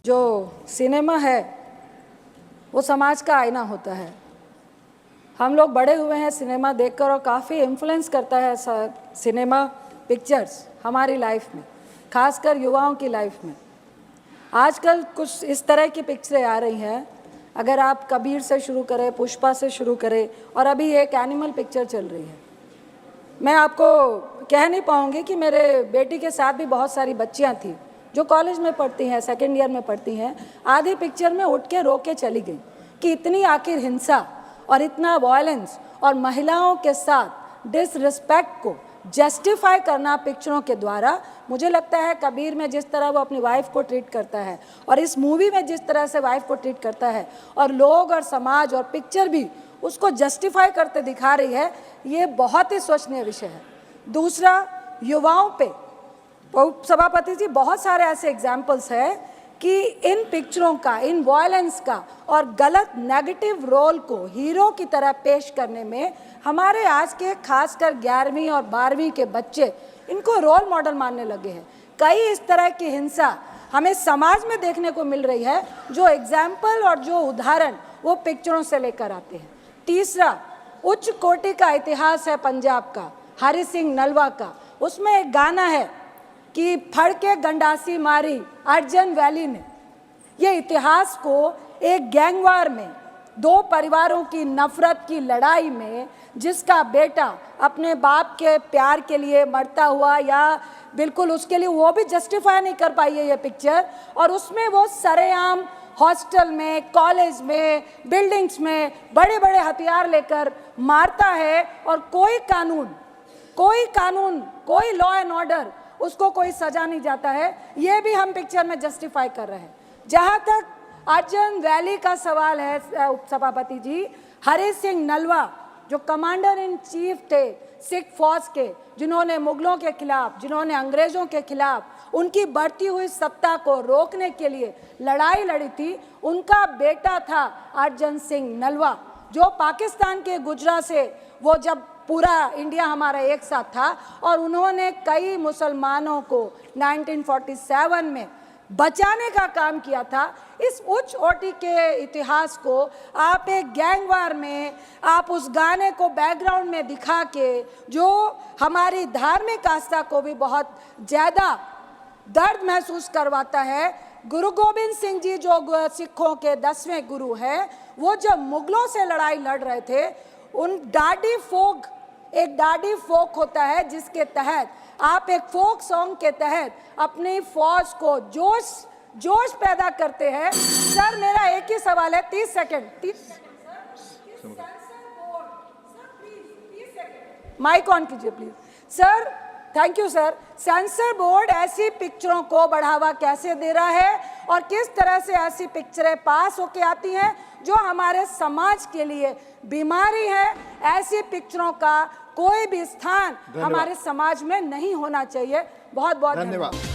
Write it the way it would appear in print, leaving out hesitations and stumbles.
जो सिनेमा है वो समाज का आईना होता है। हम लोग बड़े हुए हैं सिनेमा देखकर और काफ़ी इन्फ्लुएंस करता है सिनेमा पिक्चर्स हमारी लाइफ में, खासकर युवाओं की लाइफ में। आजकल कुछ इस तरह की पिक्चरें आ रही हैं, अगर आप कबीर से शुरू करें, पुष्पा से शुरू करें, और अभी एक एनिमल पिक्चर चल रही है। मैं आपको कह नहीं पाऊँगी कि मेरे बेटी के साथ भी बहुत सारी बच्चियाँ थी जो कॉलेज में पढ़ती हैं, सेकेंड ईयर में पढ़ती हैं। आधी पिक्चर में उठ के रो के चली गई कि इतनी आखिर हिंसा और इतना वायलेंस और महिलाओं के साथ डिसरिस्पेक्ट को जस्टिफाई करना पिक्चरों के द्वारा, मुझे लगता है कबीर में जिस तरह वो अपनी वाइफ को ट्रीट करता है और इस मूवी में जिस तरह से वाइफ को ट्रीट करता है और लोग और समाज और पिक्चर भी उसको जस्टिफाई करते दिखा रही है, ये बहुत ही सोचनीय विषय है। दूसरा, युवाओं पे सभापति जी बहुत सारे ऐसे एग्जाम्पल्स हैं कि इन पिक्चरों का, इन वायलेंस का और गलत नेगेटिव रोल को हीरो की तरह पेश करने में हमारे आज के खासकर 11वीं और 12वीं के बच्चे इनको रोल मॉडल मानने लगे हैं। कई इस तरह की हिंसा हमें समाज में देखने को मिल रही है, जो एग्जाम्पल और जो उदाहरण वो पिक्चरों से लेकर आते हैं। तीसरा, उच्च कोटि का इतिहास है पंजाब का, हरि सिंह नलवा का। उसमें एक गाना है कि फड़ के गंडासी मारी अर्जन वैली ने। ये इतिहास को एक गैंगवार में, दो परिवारों की नफरत की लड़ाई में, जिसका बेटा अपने बाप के प्यार के लिए मरता हुआ या बिल्कुल उसके लिए, वो भी जस्टिफाई नहीं कर पाई है ये पिक्चर। और उसमें वो सरेआम हॉस्टल में, कॉलेज में, बिल्डिंग्स में बड़े बड़े हथियार लेकर मारता है और कोई कानून, कोई लॉ एंड ऑर्डर, उसको कोई सजा नहीं जाता है। ये भी हम पिक्चर में जस्टिफाई कर रहे हैं। जहाँ तक अर्जन वैली का सवाल है सभापति जी, हरि सिंह नलवा जो कमांडर इन चीफ थे सिख फौज के, जिन्होंने मुगलों के खिलाफ, जिन्होंने अंग्रेज़ों के खिलाफ उनकी बढ़ती हुई सत्ता को रोकने के लिए लड़ाई लड़ी थी, उनका बेटा था अर्जन सिंह नलवा, जो पाकिस्तान के गुजरात से, वो जब पूरा इंडिया हमारा एक साथ था और उन्होंने कई मुसलमानों को 1947 में बचाने का काम किया था। इस उच्च कोटि के इतिहास को आप एक गैंगवार में, आप उस गाने को बैकग्राउंड में दिखा के, जो हमारी धार्मिक आस्था को भी बहुत ज़्यादा दर्द महसूस करवाता है। गुरु गोविंद सिंह जी जो सिखों के 10वें गुरु हैं, वो जब मुगलों से लड़ाई लड़ रहे थे, एक डाडी फोक होता है जिसके तहत आप एक फोक सॉन्ग के तहत अपनी फौज को जोश पैदा करते हैं। सर, मेरा एक ही सवाल है, 30 सेकंड माइक ऑन कीजिए please sir. Thank you sir. Sensor board ऐसी पिक्चरों को बढ़ावा कैसे दे रहा है और किस तरह से ऐसी पिक्चरें पास होके आती हैं जो हमारे समाज के लिए बीमारी है? ऐसी पिक्चरों का कोई भी स्थान हमारे समाज में नहीं होना चाहिए। बहुत बहुत धन्यवाद।